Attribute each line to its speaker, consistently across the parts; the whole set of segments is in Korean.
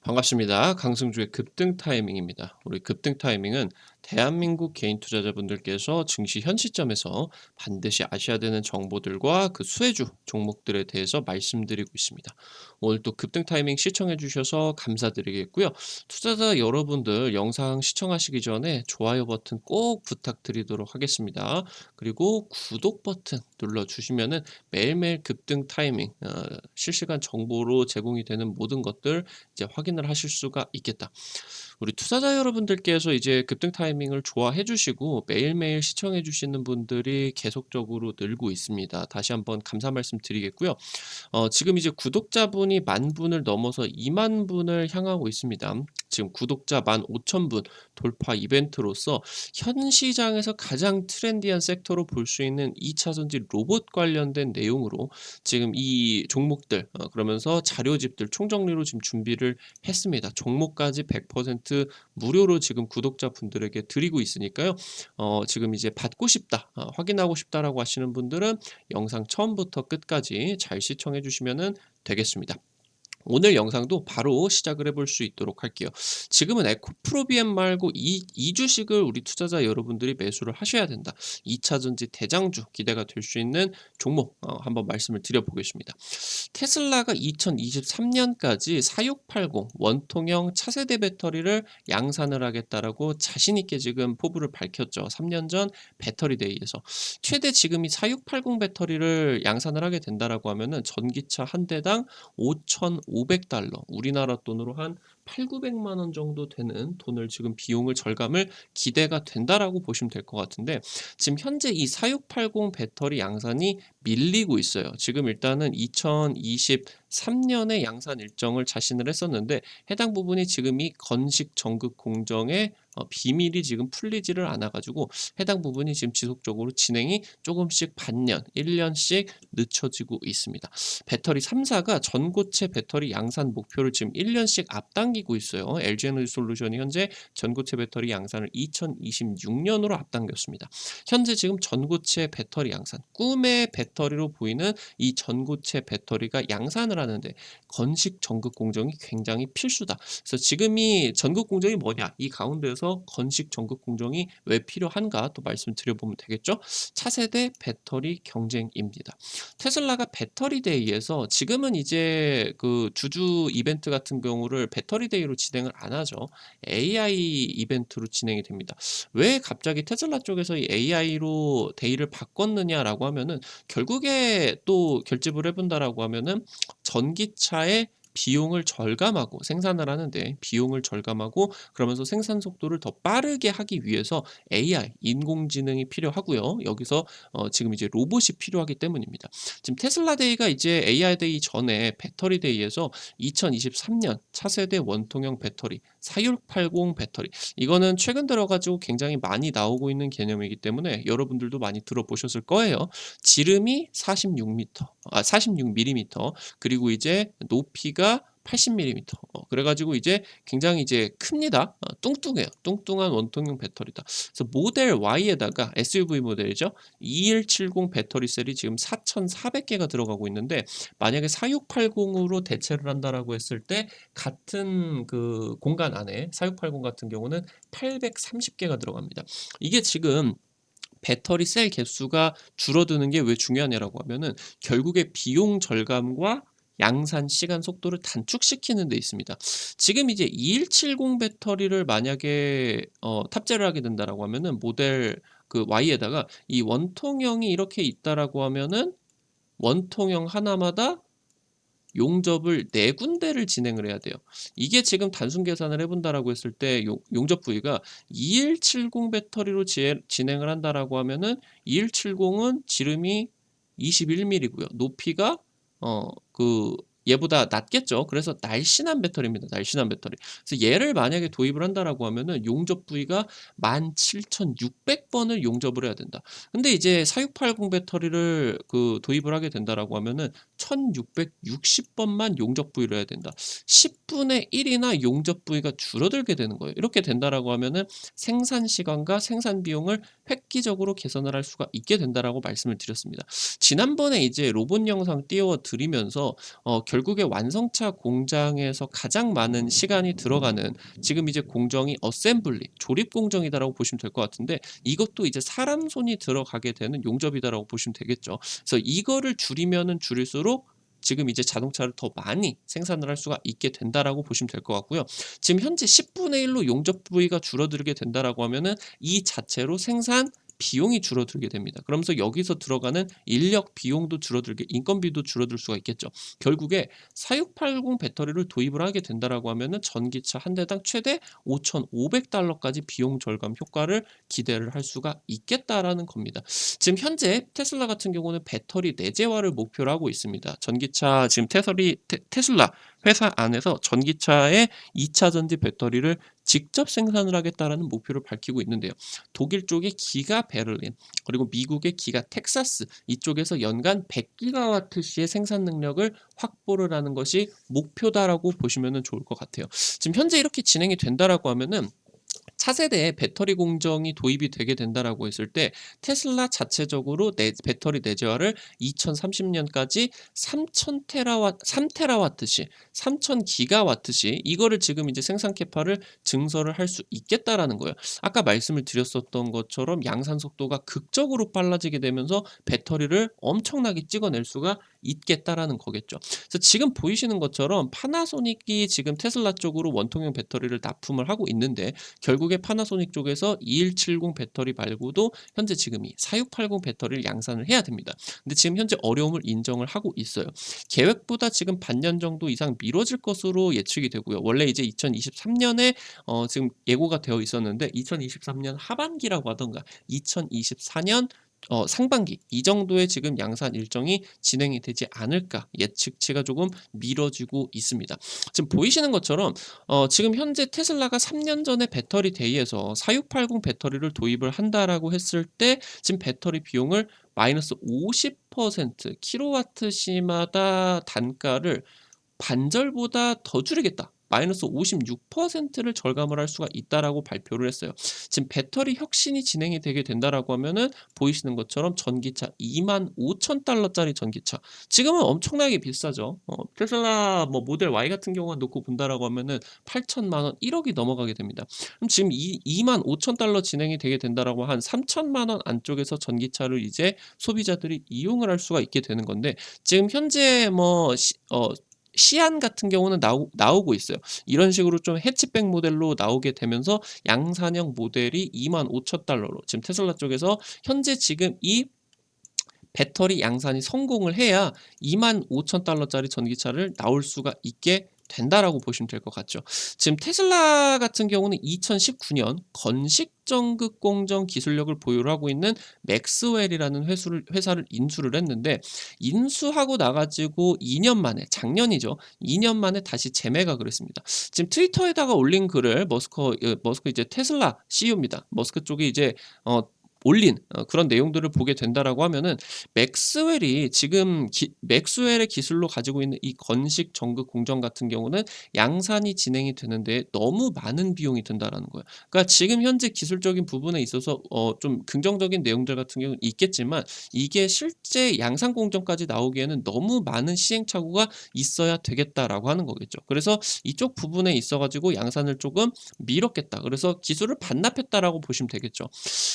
Speaker 1: 반갑습니다. 강승주의 급등 타이밍입니다. 우리 급등 타이밍은 대한민국 개인 투자자분들께서 증시 현 시점에서 반드시 아셔야 되는 정보들과 그 수혜주 종목들에 대해서 말씀드리고 있습니다. 오늘 또 급등 타이밍 시청해 주셔서 감사드리겠고요. 투자자 여러분들 영상 시청하시기 전에 좋아요 버튼 꼭 부탁드리도록 하겠습니다. 그리고 구독 버튼 눌러주시면은 매일매일 급등 타이밍, 실시간 정보로 제공이 되는 모든 것들 이제 확인을 하실 수가 있겠다. 우리 투자자 여러분들께서 이제 급등 타이밍을 좋아해 주시고 매일매일 시청해 주시는 분들이 계속적으로 늘고 있습니다. 다시 한번 감사 말씀 드리겠고요. 지금 이제 구독자분이 10,000분을 넘어서 20,000분을 향하고 있습니다. 지금 구독자 15,000분 돌파 이벤트로서 현 시장에서 가장 트렌디한 섹터로 볼 수 있는 2차 전지 로봇 관련된 내용으로 지금 이 종목들 그러면서 자료집들 총정리로 지금 준비를 했습니다. 종목까지 100% 무료로 지금 구독자분들에게 드리고 있으니까요. 지금 이제 받고 싶다, 확인하고 싶다라고 하시는 분들은 영상 처음부터 끝까지 잘 시청해 주시면 되겠습니다. 오늘 영상도 바로 시작을 해볼 수 있도록 할게요. 지금은 에코프로비엠 말고 이 주식을 우리 투자자 여러분들이 매수를 하셔야 된다. 2차 전지 대장주 기대가 될 수 있는 종목 한번 말씀을 드려보겠습니다. 테슬라가 2023년까지 4680 원통형 차세대 배터리를 양산을 하겠다라고 자신 있게 지금 포부를 밝혔죠. 3년 전 배터리 데이에서 최대 지금 이 4680 배터리를 양산을 하게 된다라고 하면은 전기차 한 대당 5,500달러, 우리나라 돈으로 한 8,900만 원 정도 되는 돈을 지금 비용을 절감을 기대가 된다라고 보시면 될 것 같은데, 지금 현재 이 4680 배터리 양산이 밀리고 있어요. 지금 일단은 2023년에 양산 일정을 자신을 했었는데 해당 부분이 지금 이 건식 전극 공정의 비밀이 지금 풀리지를 않아 가지고 해당 부분이 지금 지속적으로 진행이 조금씩 반년, 1년씩 늦춰지고 있습니다. 배터리 3사가 전고체 배터리 양산 목표를 지금 1년씩 앞당기고 있어요. LG에너지솔루션이 현재 전고체 배터리 양산을 2026년으로 앞당겼습니다. 현재 지금 전고체 배터리 양산, 꿈의 배터리로 보이는 이 전고체 배터리가 양산을 하는데 건식 전극 공정이 굉장히 필수다. 그래서 지금 이 전극 공정이 뭐냐? 이 가운데에서 건식 전극 공정이 왜 필요한가 또 말씀드려보면 되겠죠? 차세대 배터리 경쟁입니다. 테슬라가 배터리 데이에서 지금은 이제 그 주주 이벤트 같은 경우를 배터리 데이로 진행을 안 하죠. AI 이벤트로 진행이 됩니다. 왜 갑자기 테슬라 쪽에서 이 AI로 데이를 바꿨느냐라고 하면은 결국에 또 결집을 해본다라고 하면은 전기차의 비용을 절감하고 생산을 하는데 비용을 절감하고 그러면서 생산 속도를 더 빠르게 하기 위해서 AI 인공지능이 필요하고요. 여기서 지금 이제 로봇이 필요하기 때문입니다. 지금 테슬라 데이가 이제 AI 데이 전에 배터리 데이에서 2023년 차세대 원통형 배터리 4680 배터리, 이거는 최근 들어 가지고 굉장히 많이 나오고 있는 개념이기 때문에 여러분들도 많이 들어보셨을 거예요. 지름이 46mm, 그리고 이제 높이가 80mm. 그래가지고 이제 굉장히 이제 큽니다. 뚱뚱해요. 뚱뚱한 원통형 배터리다. 그래서 모델 Y에다가 SUV 모델이죠. 2170 배터리 셀이 지금 4,400개가 들어가고 있는데 만약에 4680으로 대체를 한다라고 했을 때 같은 그 공간 안에 4680 같은 경우는 830개가 들어갑니다. 이게 지금 배터리 셀 개수가 줄어드는 게 왜 중요하냐라고 하면은 결국에 비용 절감과 양산 시간 속도를 단축시키는 데 있습니다. 지금 이제 2170 배터리를 만약에 탑재를 하게 된다라고 하면은 모델 그 Y에다가 이 원통형이 이렇게 있다라고 하면은 원통형 하나마다 용접을 4군데를 진행을 해야 돼요. 이게 지금 단순 계산을 해본다라고 했을 때 용접 부위가 2170 배터리로 진행을 한다라고 하면은 2170은 지름이 21mm고요. 높이가 그 얘보다 낮겠죠. 그래서 날씬한 배터리입니다. 날씬한 배터리. 그래서 얘를 만약에 도입을 한다라고 하면은 용접 부위가 17,600번을 용접을 해야 된다. 근데 이제 4680 배터리를 그 도입을 하게 된다라고 하면은 1660번만 용접 부위를 해야 된다. 10분의 1이나 용접 부위가 줄어들게 되는 거예요. 이렇게 된다라고 하면은 생산 시간과 생산 비용을 획기적으로 개선을 할 수가 있게 된다라고 말씀을 드렸습니다. 지난번에 이제 로봇 영상 띄워 드리면서 결국에 완성차 공장에서 가장 많은 시간이 들어가는 지금 이제 공정이 어셈블리, 조립 공정이다라고 보시면 될 것 같은데 이것도 이제 사람 손이 들어가게 되는 용접이다라고 보시면 되겠죠. 그래서 이거를 줄이면은 줄일수록 지금 이제 자동차를 더 많이 생산을 할 수가 있게 된다라고 보시면 될 것 같고요. 지금 현재 10분의 1로 용접 부위가 줄어들게 된다라고 하면은 이 자체로 생산 비용이 줄어들게 됩니다. 그러면서 여기서 들어가는 인력 비용도 줄어들게 인건비도 줄어들 수가 있겠죠. 결국에 4680 배터리를 도입을 하게 된다라고 하면은 전기차 한 대당 최대 $5,500까지 비용 절감 효과를 기대를 할 수가 있겠다라는 겁니다. 지금 현재 테슬라 같은 경우는 배터리 내재화를 목표로 하고 있습니다. 전기차 지금 테슬라 회사 안에서 전기차의 2차 전지 배터리를 직접 생산을 하겠다라는 목표를 밝히고 있는데요. 독일 쪽의 기가 베를린 그리고 미국의 기가 텍사스 이쪽에서 연간 100기가와트시의 생산 능력을 확보를 하는 것이 목표다라고 보시면 좋을 것 같아요. 지금 현재 이렇게 진행이 된다라고 하면은 차세대에 배터리 공정이 도입이 되게 된다라고 했을 때 테슬라 자체적으로 배터리 내재화를 2030년까지 3테라와트시, 3000기가와트시 이거를 지금 이제 생산 캐파를 증설을 할 수 있겠다라는 거예요. 아까 말씀을 드렸었던 것처럼 양산 속도가 극적으로 빨라지게 되면서 배터리를 엄청나게 찍어낼 수가 있겠다라는 거겠죠. 그래서 지금 보이시는 것처럼 파나소닉이 지금 테슬라 쪽으로 원통형 배터리를 납품을 하고 있는데 결국에 파나소닉 쪽에서 2170 배터리 말고도 현재 지금 이 4680 배터리를 양산을 해야 됩니다. 근데 지금 현재 어려움을 인정을 하고 있어요. 계획보다 지금 반년 정도 이상 미뤄질 것으로 예측이 되고요. 원래 이제 2023년에 지금 예고가 되어 있었는데 2023년 하반기라고 하던가 2024년 상반기 이 정도의 지금 양산 일정이 진행이 되지 않을까 예측치가 조금 미뤄지고 있습니다. 지금 보이시는 것처럼 지금 현재 테슬라가 3년 전에 배터리 데이에서 4680 배터리를 도입을 한다라고 했을 때 지금 배터리 비용을 마이너스 50% 킬로와트시마다 단가를 반절보다 더 줄이겠다. 마이너스 56%를 절감을 할 수가 있다라고 발표를 했어요. 지금 배터리 혁신이 진행이 되게 된다라고 하면은 보이시는 것처럼 전기차 25,000달러짜리 전기차. 지금은 엄청나게 비싸죠. 테슬라 뭐 모델 Y 같은 경우만 놓고 본다라고 하면은 8천만 원, 1억이 넘어가게 됩니다. 그럼 지금 이 25,000달러 진행이 되게 된다라고 한 3천만 원 안쪽에서 전기차를 이제 소비자들이 이용을 할 수가 있게 되는 건데 지금 현재 시안 같은 경우는 나오고 있어요. 이런 식으로 좀 해치백 모델로 나오게 되면서 양산형 모델이 25,000달러로 지금 테슬라 쪽에서 현재 지금 이 배터리 양산이 성공을 해야 25,000달러짜리 전기차를 나올 수가 있게 된다라고 보시면 될 것 같죠. 지금 테슬라 같은 경우는 2019년 건식전극 공정 기술력을 보유를 하고 있는 맥스웰이라는 회사를 인수를 했는데 인수하고 나가지고 2년 만에 작년이죠. 2년 만에 다시 재매각을 했습니다. 지금 트위터에다가 올린 글을 머스크 이제 테슬라 CEO입니다. 머스크 쪽이 이제 올린 그런 내용들을 보게 된다라고 하면은 맥스웰이 지금 맥스웰의 기술로 가지고 있는 이 건식 전극 공정 같은 경우는 양산이 진행이 되는데 너무 많은 비용이 든다라는 거예요. 그러니까 지금 현재 기술적인 부분에 있어서 좀 긍정적인 내용들 같은 경우는 있겠지만 이게 실제 양산 공정까지 나오기에는 너무 많은 시행착오가 있어야 되겠다라고 하는 거겠죠. 그래서 이쪽 부분에 있어 가지고 양산을 조금 미뤘겠다. 그래서 기술을 반납했다라고 보시면 되겠죠.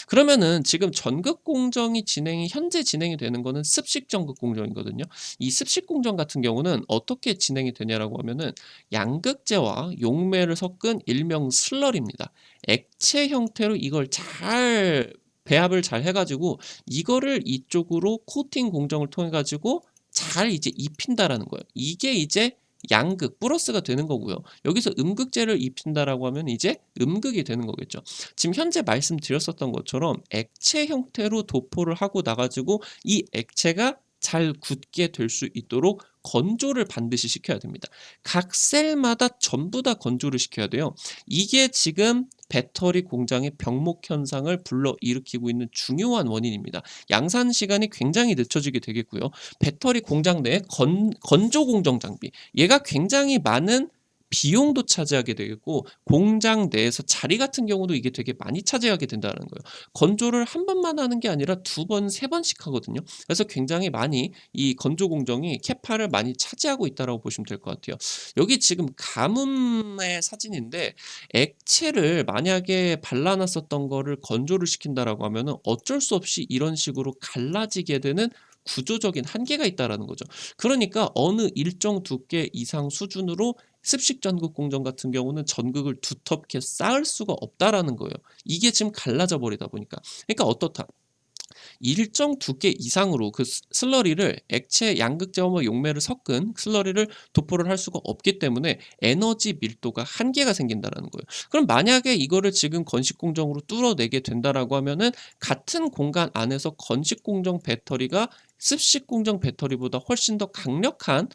Speaker 1: 그러면은 지금 전극 공정이 현재 진행이 되는 거는 습식 전극 공정이거든요. 이 습식 공정 같은 경우는 어떻게 진행이 되냐라고 하면은 양극재와 용매를 섞은 일명 슬러리입니다. 액체 형태로 이걸 잘 배합을 잘 해가지고 이거를 이쪽으로 코팅 공정을 통해 가지고 잘 이제 입힌다라는 거예요. 이게 이제 양극 플러스가 되는 거고요. 여기서 음극재를 입힌다라고 하면 이제 음극이 되는 거겠죠. 지금 현재 말씀드렸었던 것처럼 액체 형태로 도포를 하고 나가지고 이 액체가 잘 굳게 될 수 있도록 건조를 반드시 시켜야 됩니다. 각 셀마다 전부 다 건조를 시켜야 돼요. 이게 지금 배터리 공장의 병목 현상을 불러일으키고 있는 중요한 원인입니다. 양산 시간이 굉장히 늦춰지게 되겠고요. 배터리 공장 내에 건조 공정 장비 얘가 굉장히 많은 비용도 차지하게 되고 공장 내에서 자리 같은 경우도 이게 되게 많이 차지하게 된다는 거예요. 건조를 한 번만 하는 게 아니라 두 번, 세 번씩 하거든요. 그래서 굉장히 많이 이 건조 공정이 캐파를 많이 차지하고 있다라고 보시면 될 것 같아요. 여기 지금 가뭄의 사진인데 액체를 만약에 발라 놨었던 거를 건조를 시킨다라고 하면은 어쩔 수 없이 이런 식으로 갈라지게 되는 구조적인 한계가 있다라는 거죠. 그러니까 어느 일정 두께 이상 수준으로 습식 전극 공정 같은 경우는 전극을 두텁게 쌓을 수가 없다라는 거예요. 이게 지금 갈라져 버리다 보니까. 그러니까 어떻다? 일정 두께 이상으로 그 슬러리를 액체 양극재와 용매를 섞은 슬러리를 도포를 할 수가 없기 때문에 에너지 밀도가 한계가 생긴다라는 거예요. 그럼 만약에 이거를 지금 건식 공정으로 뚫어내게 된다라고 하면은 같은 공간 안에서 건식 공정 배터리가 습식 공정 배터리보다 훨씬 더 강력한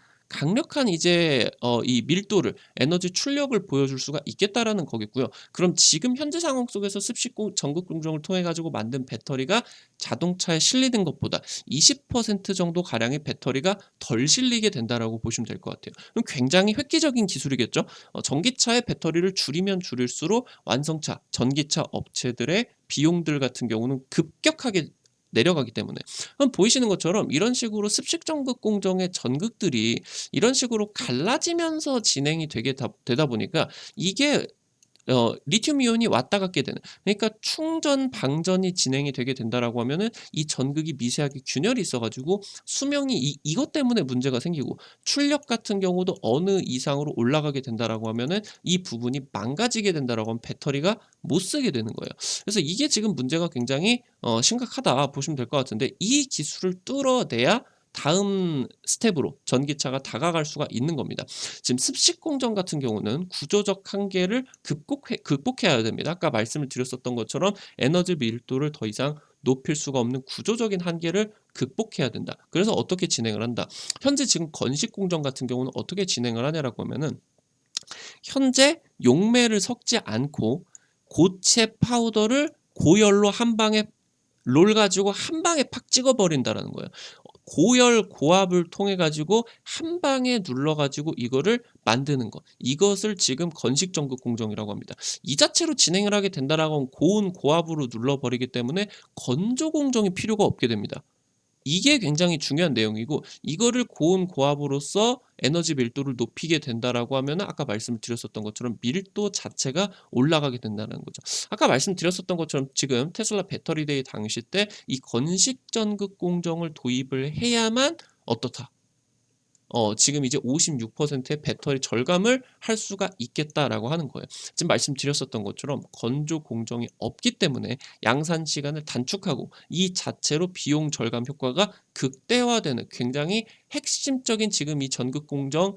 Speaker 1: 이제 이 밀도를 에너지 출력을 보여줄 수가 있겠다라는 거겠고요. 그럼 지금 현재 상황 속에서 습식 전극 공정을 통해 가지고 만든 배터리가 자동차에 실리는 것보다 20% 정도 가량의 배터리가 덜 실리게 된다라고 보시면 될 것 같아요. 그럼 굉장히 획기적인 기술이겠죠. 전기차의 배터리를 줄이면 줄일수록 완성차, 전기차 업체들의 비용들 같은 경우는 급격하게 내려가기 때문에 그럼 보이시는 것처럼 이런 식으로 습식 전극 공정의 전극들이 이런 식으로 갈라지면서 진행이 되다 보니까 이게 리튬 이온이 왔다 갔게 되는, 그러니까 충전 방전이 진행이 되게 된다라고 하면은 이 전극이 미세하게 균열이 있어 가지고 수명이 이것 때문에 문제가 생기고 출력 같은 경우도 어느 이상으로 올라가게 된다라고 하면은 이 부분이 망가지게 된다라고 하면 배터리가 못 쓰게 되는 거예요. 그래서 이게 지금 문제가 굉장히 심각하다 보시면 될 것 같은데, 이 기술을 뚫어내야 다음 스텝으로 전기차가 다가갈 수가 있는 겁니다. 지금 습식 공정 같은 경우는 구조적 한계를 극복해야 됩니다. 아까 말씀을 드렸었던 것처럼 에너지 밀도를 더 이상 높일 수가 없는 구조적인 한계를 극복해야 된다. 그래서 어떻게 진행을 한다. 현재 지금 건식 공정 같은 경우는 어떻게 진행을 하냐라고 하면은 현재 용매를 섞지 않고 고체 파우더를 고열로 한 방에 롤 가지고 한 방에 팍 찍어 버린다라는 거예요. 고열 고압을 통해 가지고 한 방에 눌러 가지고 이거를 만드는 것. 이것을 지금 건식 전극 공정이라고 합니다. 이 자체로 진행을 하게 된다라고 하면 고온 고압으로 눌러 버리기 때문에 건조 공정이 필요가 없게 됩니다. 이게 굉장히 중요한 내용이고, 이거를 고온 고압으로써 에너지 밀도를 높이게 된다라고 하면은 아까 말씀을 드렸었던 것처럼 밀도 자체가 올라가게 된다는 거죠. 아까 말씀드렸었던 것처럼 지금 테슬라 배터리 데이 당시 때 이 건식 전극 공정을 도입을 해야만 어떻다? 지금 이제 56%의 배터리 절감을 할 수가 있겠다라고 하는 거예요. 지금 말씀드렸었던 것처럼 건조 공정이 없기 때문에 양산 시간을 단축하고 이 자체로 비용 절감 효과가 극대화되는 굉장히 핵심적인 지금 이 전극 공정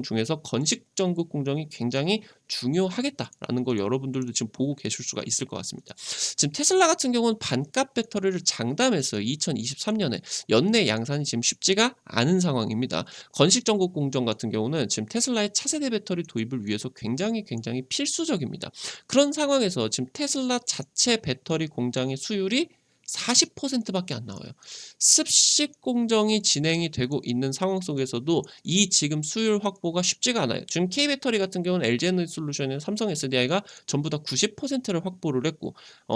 Speaker 1: 중에서 건식 전극 공정이 굉장히 중요하겠다라는 걸 여러분들도 지금 보고 계실 수가 있을 것 같습니다. 지금 테슬라 같은 경우는 반값 배터리를 장담해서 2023년에 연내 양산이 지금 쉽지가 않은 상황입니다. 건식 전국 공정 같은 경우는 지금 테슬라의 차세대 배터리 도입을 위해서 굉장히 필수적입니다. 그런 상황에서 지금 테슬라 자체 배터리 공장의 수율이 40%밖에 안 나와요. 습식 공정이 진행이 되고 있는 상황 속에서도 이 지금 수율 확보가 쉽지가 않아요. 지금 K배터리 같은 경우는 LG에너지솔루션이나 삼성 SDI가 전부 다 90%를 확보를 했고,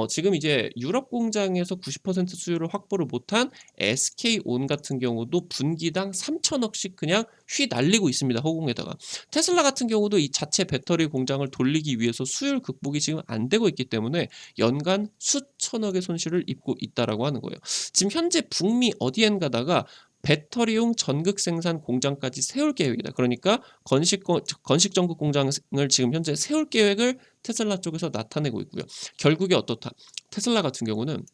Speaker 1: 지금 이제 유럽 공장에서 90% 수율을 확보를 못한 SK온 같은 경우도 분기당 3천억씩 그냥 휘날리고 있습니다. 허공에다가. 테슬라 같은 경우도 이 자체 배터리 공장을 돌리기 위해서 수율 극복이 지금 안 되고 있기 때문에 연간 수천억의 손실을 입고 있다라고 하는 거예요. 지금 현재 북미 어디엔가다가 배터리용 전극 생산 공장까지 세울 계획이다. 그러니까 건식 전극 공장을 지금 현재 세울 계획을 테슬라 쪽에서 나타내고 있고요. 결국에 어떻다? 테슬라 같은 경우는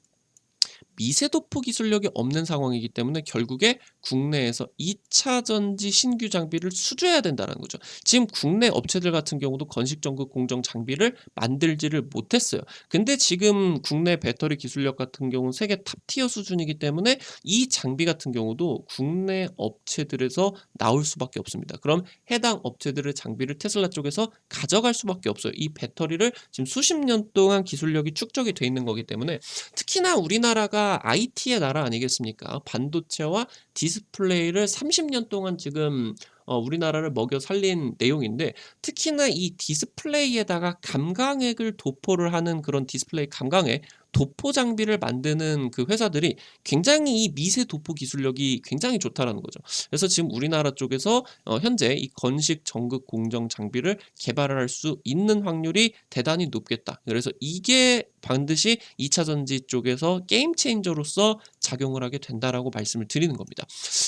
Speaker 1: 미세도프 기술력이 없는 상황이기 때문에 결국에 국내에서 2차 전지 신규 장비를 수주해야 된다는 거죠. 지금 국내 업체들 같은 경우도 건식 전극 공정 장비를 만들지를 못했어요. 근데 지금 국내 배터리 기술력 같은 경우는 세계 탑티어 수준이기 때문에 이 장비 같은 경우도 국내 업체들에서 나올 수밖에 없습니다. 그럼 해당 업체들의 장비를 테슬라 쪽에서 가져갈 수밖에 없어요. 이 배터리를 지금 수십 년 동안 기술력이 축적이 돼 있는 거기 때문에, 특히나 우리나라가 IT의 나라 아니겠습니까? 반도체와 디스플레이를 30년 동안 지금 우리나라를 먹여 살린 내용인데, 특히나 이 디스플레이에다가 감광액을 도포를 하는 그런 디스플레이 감광액 도포 장비를 만드는 그 회사들이 굉장히 이 미세 도포 기술력이 굉장히 좋다라는 거죠. 그래서 지금 우리나라 쪽에서 현재 이 건식 전극 공정 장비를 개발을 할 수 있는 확률이 대단히 높겠다. 그래서 이게 반드시 2차 전지 쪽에서 게임 체인저로서 작용을 하게 된다라고 말씀을 드리는 겁니다.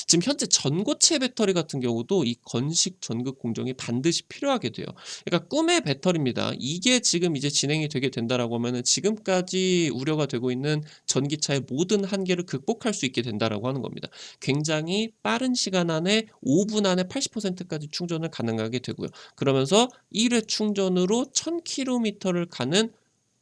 Speaker 1: 지금 현재 전고체 배터리 같은 경우도 이 건식 전극 공정이 반드시 필요하게 돼요. 그러니까 꿈의 배터리입니다. 이게 지금 이제 진행이 되게 된다라고 하면은 지금까지 우려가 되고 있는 전기차의 모든 한계를 극복할 수 있게 된다라고 하는 겁니다. 굉장히 빠른 시간 안에 5분 안에 80%까지 충전을 가능하게 되고요. 그러면서 1회 충전으로 1000km를 가는,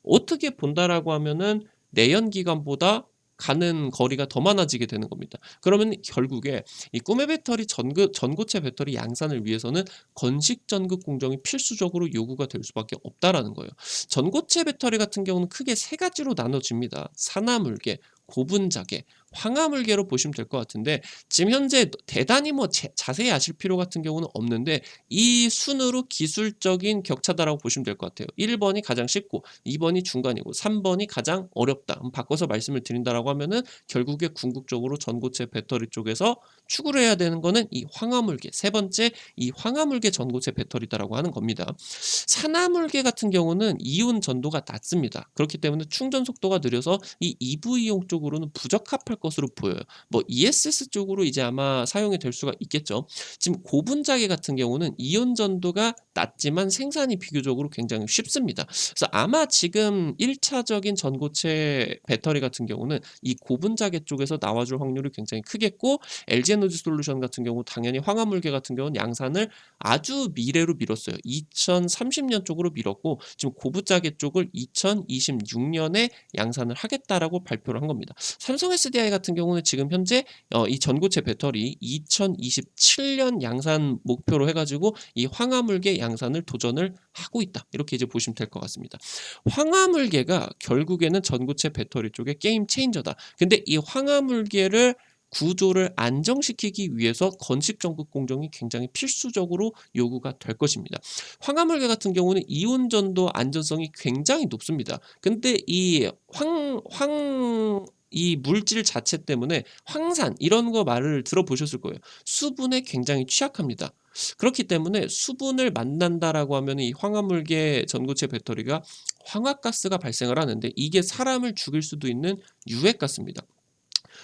Speaker 1: 어떻게 본다라고 하면은 내연기관보다 가는 거리가 더 많아지게 되는 겁니다. 그러면 결국에 이 꿈의 배터리 전고체 배터리 양산을 위해서는 건식 전극 공정이 필수적으로 요구가 될 수밖에 없다라는 거예요. 전고체 배터리 같은 경우는 크게 세 가지로 나눠집니다. 산화물계, 고분자계, 황화물계로 보시면 될 것 같은데, 지금 현재 대단히 뭐 자세히 아실 필요 같은 경우는 없는데 이 순으로 기술적인 격차다라고 보시면 될 것 같아요. 1번이 가장 쉽고 2번이 중간이고 3번이 가장 어렵다. 바꿔서 말씀을 드린다라고 하면은 결국에 궁극적으로 전고체 배터리 쪽에서 추구를 해야 되는 거는 이 황화물계, 세 번째 이 황화물계 전고체 배터리다라고 하는 겁니다. 산화물계 같은 경우는 이온 전도가 낮습니다. 그렇기 때문에 충전 속도가 느려서 이 EV용 쪽으로는 부적합할 것으로 보여요. 뭐 ESS 쪽으로 이제 아마 사용이 될 수가 있겠죠. 지금 고분자계 같은 경우는 이온 전도가 낮지만 생산이 비교적으로 굉장히 쉽습니다. 그래서 아마 지금 1차적인 전고체 배터리 같은 경우는 이 고분자계 쪽에서 나와줄 확률이 굉장히 크겠고, LG에너지 솔루션 같은 경우 당연히 황화물계 같은 경우는 양산을 아주 미래로 미뤘어요. 2030년 쪽으로 미뤘고 지금 고분자계 쪽을 2026년에 양산을 하겠다라고 발표를 한 겁니다. 삼성 SDI 같은 경우는 지금 현재 이 전고체 배터리 2027년 양산 목표로 해가지고 이 황화물계 양산을 도전을 하고 있다. 이렇게 이제 보시면 될 것 같습니다. 황화물계가 결국에는 전고체 배터리 쪽의 게임 체인저다. 근데 이 황화물계를 구조를 안정시키기 위해서 건식 전극 공정이 굉장히 필수적으로 요구가 될 것입니다. 황화물계 같은 경우는 이온 전도 안전성이 굉장히 높습니다. 근데 이 물질 자체 때문에 황산 이런 거 말을 들어보셨을 거예요. 수분에 굉장히 취약합니다. 그렇기 때문에 수분을 만난다라고 하면 이 황화물계 전고체 배터리가 황화가스가 발생을 하는데, 이게 사람을 죽일 수도 있는 유해가스입니다.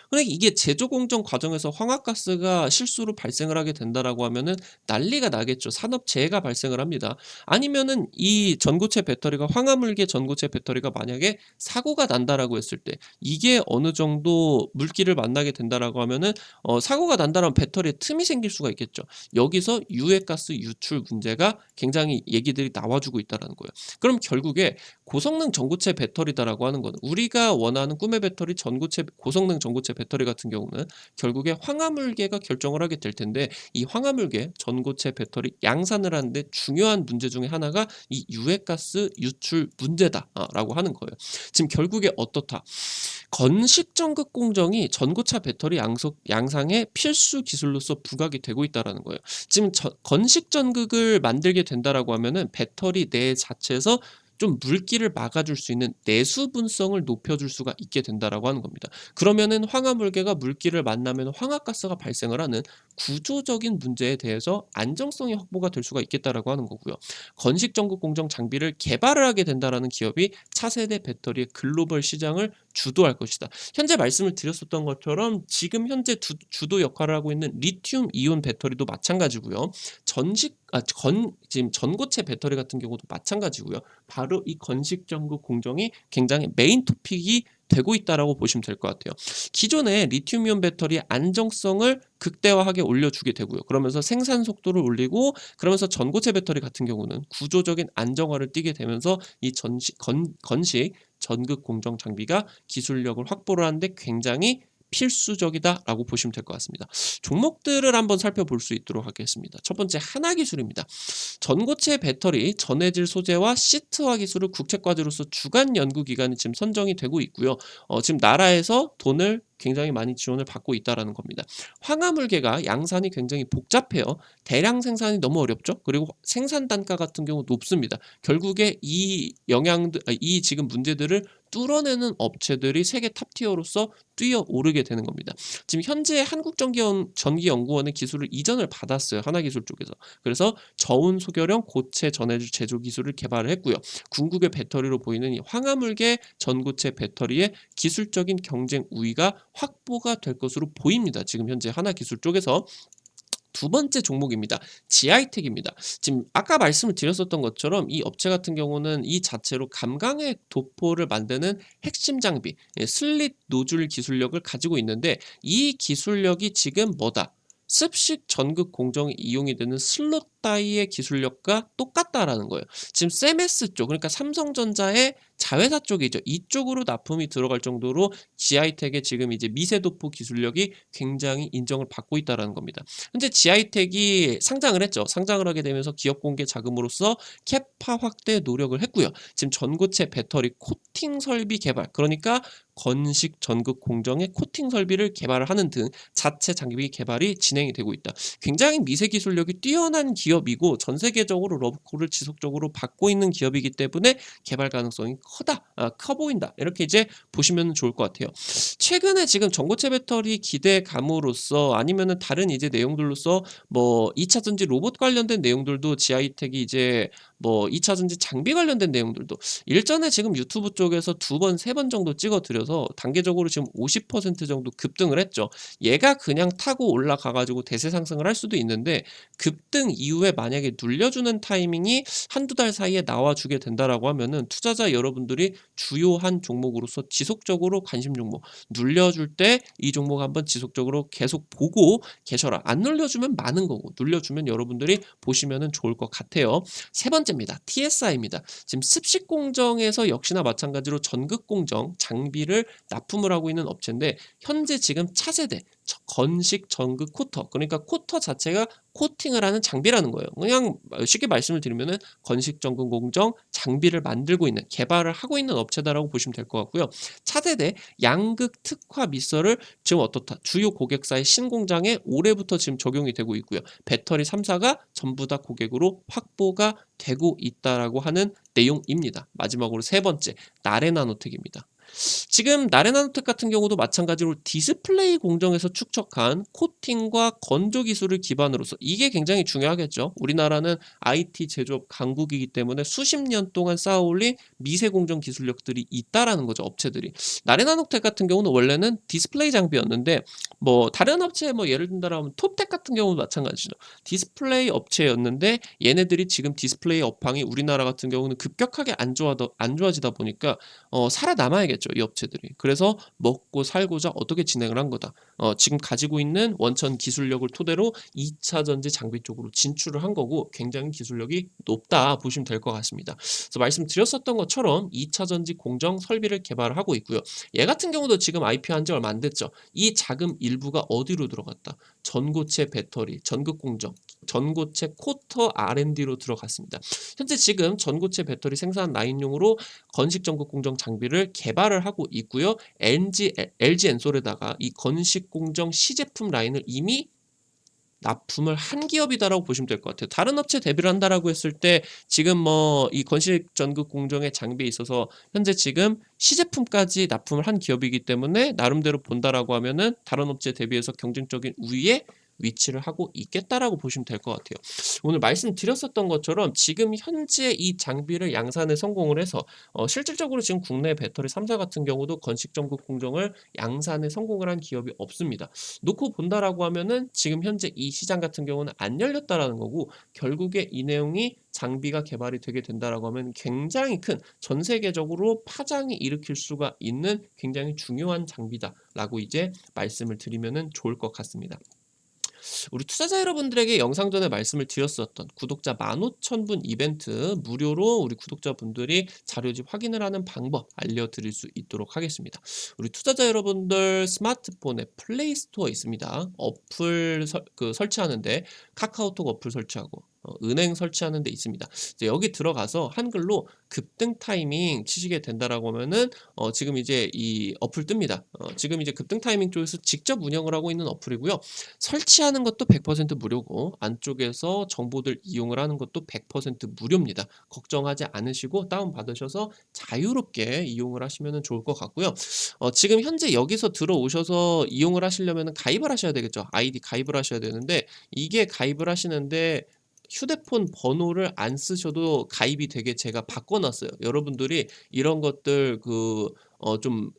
Speaker 1: 그러니까 이게 제조 공정 과정에서 황화가스가 실수로 발생을 하게 된다라고 하면은 난리가 나겠죠. 산업재해가 발생을 합니다. 아니면은 이 전고체 배터리가 황화물계 전고체 배터리가 만약에 사고가 난다라고 했을 때 이게 어느 정도 물기를 만나게 된다라고 하면은 사고가 난다라면 배터리에 틈이 생길 수가 있겠죠. 여기서 유해가스 유출 문제가 굉장히 얘기들이 나와주고 있다라는 거예요. 그럼 결국에 고성능 전고체 배터리다라고 하는 거는 우리가 원하는 꿈의 배터리 전고체 고성능 전고체 배터리 같은 경우는 결국에 황화물계가 결정을 하게 될 텐데, 이 황화물계 전고체 배터리 양산을 하는데 중요한 문제 중에 하나가 이 유해가스 유출 문제다라고 하는 거예요. 지금 결국에 어떻다? 건식 전극 공정이 전고체 배터리 양상의 필수 기술로서 부각이 되고 있다라는 거예요. 지금 건식 전극을 만들게 된다라고 하면은 배터리 내 자체에서 좀 물기를 막아줄 수 있는 내수분성을 높여줄 수가 있게 된다라고 하는 겁니다. 그러면은 황화물계가 물기를 만나면 황화가스가 발생을 하는 구조적인 문제에 대해서 안정성이 확보가 될 수가 있겠다라고 하는 거고요. 건식 전극 공정 장비를 개발을 하게 된다라는 기업이 차세대 배터리의 글로벌 시장을 주도할 것이다. 현재 말씀을 드렸었던 것처럼 지금 현재 주도 역할을 하고 있는 리튬 이온 배터리도 마찬가지고요. 지금 전고체 배터리 같은 경우도 마찬가지고요. 바로 이 건식 전극 공정이 굉장히 메인 토픽이 되고 있다라고 보시면 될 것 같아요. 기존의 리튬이온 배터리의 안정성을 극대화하게 올려주게 되고요. 그러면서 생산 속도를 올리고, 그러면서 전고체 배터리 같은 경우는 구조적인 안정화를 띠게 되면서 이 건식 전극 공정 장비가 기술력을 확보를 하는데 굉장히 필수적이다라고 보시면 될 것 같습니다. 종목들을 한번 살펴볼 수 있도록 하겠습니다. 첫 번째 하나기술입니다. 전고체 배터리, 전해질 소재와 시트화 기술을 국책과제로서 주간 연구 기관이 지금 선정이 되고 있고요. 지금 나라에서 돈을 굉장히 많이 지원을 받고 있다라는 겁니다. 황화물계가 양산이 굉장히 복잡해요. 대량 생산이 너무 어렵죠. 그리고 생산 단가 같은 경우 높습니다. 결국에 이 지금 문제들을 뚫어내는 업체들이 세계 탑티어로서 뛰어오르게 되는 겁니다. 지금 현재 한국전기연구원의 기술을 이전을 받았어요. 하나기술 쪽에서. 그래서 저온 소결형 고체 전해질 제조 기술을 개발을 했고요. 궁극의 배터리로 보이는 이 황화물계 전고체 배터리의 기술적인 경쟁 우위가 확보가 될 것으로 보입니다. 지금 현재 하나기술 쪽에서. 두 번째 종목입니다. GI텍입니다. 지금 아까 말씀을 드렸었던 것처럼 이 업체 같은 경우는 이 자체로 감강의 도포를 만드는 핵심 장비, 슬릿 노즐 기술력을 가지고 있는데 이 기술력이 지금 뭐다? 습식 전극 공정에 이용이 되는 슬롯 다이의 기술력과 똑같다라는 거예요. 지금 세메스 쪽, 그러니까 삼성전자의 자회사 쪽이죠. 이쪽으로 납품이 들어갈 정도로 GI텍의 지금 이제 미세도포 기술력이 굉장히 인정을 받고 있다라는 겁니다. 현재 GI텍이 상장을 했죠. 상장을 하게 되면서 기업 공개 자금으로서 캐파 확대 노력을 했고요. 지금 전고체 배터리 코팅 설비 개발, 그러니까 건식 전극 공정의 코팅 설비를 개발을 하는 등 자체 장비 개발이 진행이 되고 있다. 굉장히 미세 기술력이 뛰어난 기업이고 전 세계적으로 러브콜을 지속적으로 받고 있는 기업이기 때문에 개발 가능성이 커 보인다. 이렇게 이제 보시면 좋을 것 같아요. 최근에 지금 전고체 배터리 기대감으로써 아니면은 다른 이제 내용들로서 뭐 2차 전지 로봇 관련된 내용들도 GI텍이 이제 뭐 2차 전지 장비 관련된 내용들도 일전에 지금 유튜브 쪽에서 2번, 3번 정도 찍어 드려서 단계적으로 지금 50% 정도 급등을 했죠. 얘가 그냥 타고 올라가 가지고 대세 상승을 할 수도 있는데 급등 이후에 만약에 눌려주는 타이밍이 한두 달 사이에 나와주게 된다라고 하면은 투자자 여러분들이 주요한 종목으로서 지속적으로 관심 종목 눌려줄 때 이 종목 한번 지속적으로 계속 보고 계셔라. 안 눌려주면 많은 거고 눌려주면 여러분들이 보시면은 좋을 것 같아요. 세 번째입니다. TSI입니다. 지금 습식 공정에서 역시나 마찬가지로 전극 공정 장비를 납품을 하고 있는 업체인데 현재 지금 차세대 건식 전극 코터, 그러니까 코터 자체가 코팅을 하는 장비라는 거예요. 그냥 쉽게 말씀을 드리면은 건식 전극 공정 장비를 만들고 있는 개발을 하고 있는 업체다라고 보시면 될 것 같고요. 차세대 양극 특화 미서를 지금 어떻다? 주요 고객사의 신공장에 올해부터 지금 적용이 되고 있고요. 배터리 3사가 전부 다 고객으로 확보가 되고 있다라고 하는 내용입니다. 마지막으로 세 번째, 나레나노텍입니다. 지금 나레나노텍 같은 경우도 마찬가지로 디스플레이 공정에서 축적한 코팅과 건조 기술을 기반으로서 이게 굉장히 중요하겠죠. 우리나라는 IT 제조업 강국이기 때문에 수십 년 동안 쌓아올린 미세 공정 기술력들이 있다라는 거죠, 업체들이. 나레나노텍 같은 경우는 원래는 디스플레이 장비였는데 뭐 다른 업체 뭐 예를 든다라면 톱텍 같은 경우도 마찬가지죠. 디스플레이 업체였는데 얘네들이 지금 디스플레이 업황이 우리나라 같은 경우는 급격하게 안 좋아지다 보니까 살아남아야겠죠, 이 업체들이. 그래서 먹고 살고자 어떻게 진행을 한 거다. 지금 가지고 있는 원천 기술력을 토대로 2차 전지 장비 쪽으로 진출을 한 거고 굉장히 기술력이 높다 보시면 될 것 같습니다. 그래서 말씀드렸었던 것처럼 2차 전지 공정 설비를 개발을 하고 있고요. 얘 같은 경우도 지금 IPO 한 지 얼마 안 됐죠. 이 자금 일부가 어디로 들어갔다? 전고체 배터리, 전극 공정, 전고체 코터 R&D로 들어갔습니다. 현재 지금 전고체 배터리 생산 라인용으로 건식 전극 공정 장비를 개발을 하고 있고요. LG 엔솔에다가 이 건식 공정 시제품 라인을 이미 납품을 한 기업이다라고 보시면 될 것 같아요. 다른 업체 대비를 한다라고 했을 때 지금 뭐 이 건식 전극 공정의 장비에 있어서 현재 지금 시제품까지 납품을 한 기업이기 때문에 나름대로 본다라고 하면은 다른 업체 대비해서 경쟁적인 우위에 위치를 하고 있겠다라고 보시면 될 것 같아요. 오늘 말씀드렸었던 것처럼 지금 현재 이 장비를 양산에 성공을 해서 실질적으로 지금 국내 배터리 3사 같은 경우도 건식 전극 공정을 양산에 성공을 한 기업이 없습니다. 놓고 본다라고 하면은 지금 현재 이 시장 같은 경우는 안 열렸다라는 거고 결국에 이 내용이 장비가 개발이 되게 된다라고 하면 굉장히 큰 전 세계적으로 파장이 일으킬 수가 있는 굉장히 중요한 장비다라고 이제 말씀을 드리면은 좋을 것 같습니다. 우리 투자자 여러분들에게 영상 전에 말씀을 드렸었던 구독자 15,000분 이벤트 무료로 우리 구독자분들이 자료집 확인을 하는 방법 알려드릴 수 있도록 하겠습니다. 우리 투자자 여러분들 스마트폰에 플레이 스토어 있습니다. 어플 설치하는데 카카오톡 어플 설치하고 은행 설치하는 데 있습니다. 이제 여기 들어가서 한글로 급등 타이밍 치시게 된다라고 하면은 지금 이제 이 어플 뜹니다. 지금 이제 급등 타이밍 쪽에서 직접 운영을 하고 있는 어플이고요. 설치하는 것도 100% 무료고 안쪽에서 정보들 이용을 하는 것도 100% 무료입니다. 걱정하지 않으시고 다운받으셔서 자유롭게 이용을 하시면 좋을 것 같고요. 지금 현재 여기서 들어오셔서 이용을 하시려면 가입을 하셔야 되겠죠. 아이디 가입을 하셔야 되는데 이게 가입을 하시는데 휴대폰 번호를 안 쓰셔도 가입이 되게 제가 바꿔 놨어요. 여러분들이 이런 것들 좀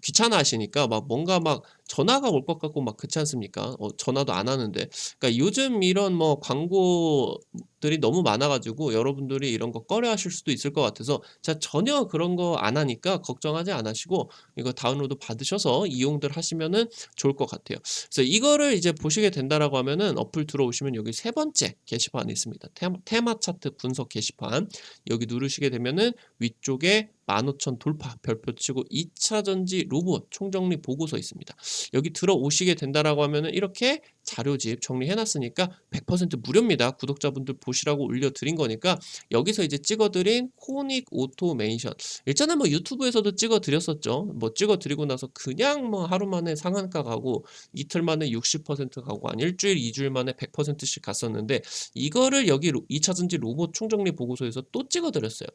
Speaker 1: 귀찮아하시니까 막 뭔가 막 전화가 올 것 같고 막 그렇지 않습니까? 전화도 안 하는데. 그러니까 요즘 이런 뭐 광고들이 너무 많아 가지고 여러분들이 이런 거 꺼려하실 수도 있을 것 같아서 제가 전혀 그런 거 안 하니까 걱정하지 않으시고 이거 다운로드 받으셔서 이용들 하시면은 좋을 것 같아요. 그래서 이거를 이제 보시게 된다라고 하면은 어플 들어오시면 여기 세 번째 게시판이 있습니다. 테마 차트 분석 게시판. 여기 누르시게 되면은 위쪽에 15,000 돌파 별표 치고 2차 전지 로봇 총정리 보고서 있습니다. 여기 들어오시게 된다라고 하면은 이렇게 자료집 정리해 놨으니까 100% 무료입니다. 구독자분들 보시라고 올려드린 거니까 여기서 이제 찍어드린 코닉 오토메이션 일전에 뭐 유튜브에서도 찍어드렸었죠. 뭐 찍어드리고 나서 그냥 뭐 하루 만에 상한가 가고 이틀 만에 60% 가고 한 일주일, 2주일 만에 100%씩 갔었는데 이거를 여기 2차 전지 로봇 총정리 보고서에서 또 찍어드렸어요.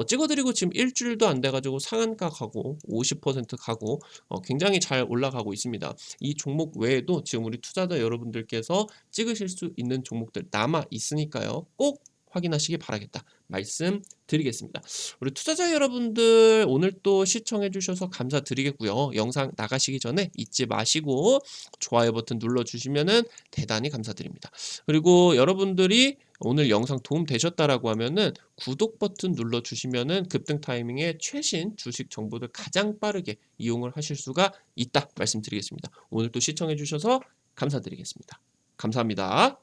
Speaker 1: 찍어드리고 지금 일주일도 안 돼가지고 상한가 가고 50% 가고 굉장히 잘 올라가고 있습니다. 이 종목 외에도 지금 우리 투자자 여러분들께서 찍으실 수 있는 종목들 남아 있으니까요. 꼭 확인하시기 바라겠다 말씀드리겠습니다. 우리 투자자 여러분들 오늘 또 시청해 주셔서 감사드리겠고요. 영상 나가시기 전에 잊지 마시고 좋아요 버튼 눌러주시면은 대단히 감사드립니다. 그리고 여러분들이 오늘 영상 도움 되셨다라고 하면은 구독 버튼 눌러주시면은 급등 타이밍에 최신 주식 정보들 가장 빠르게 이용을 하실 수가 있다 말씀드리겠습니다. 오늘 또 시청해 주셔서 감사드리겠습니다. 감사합니다.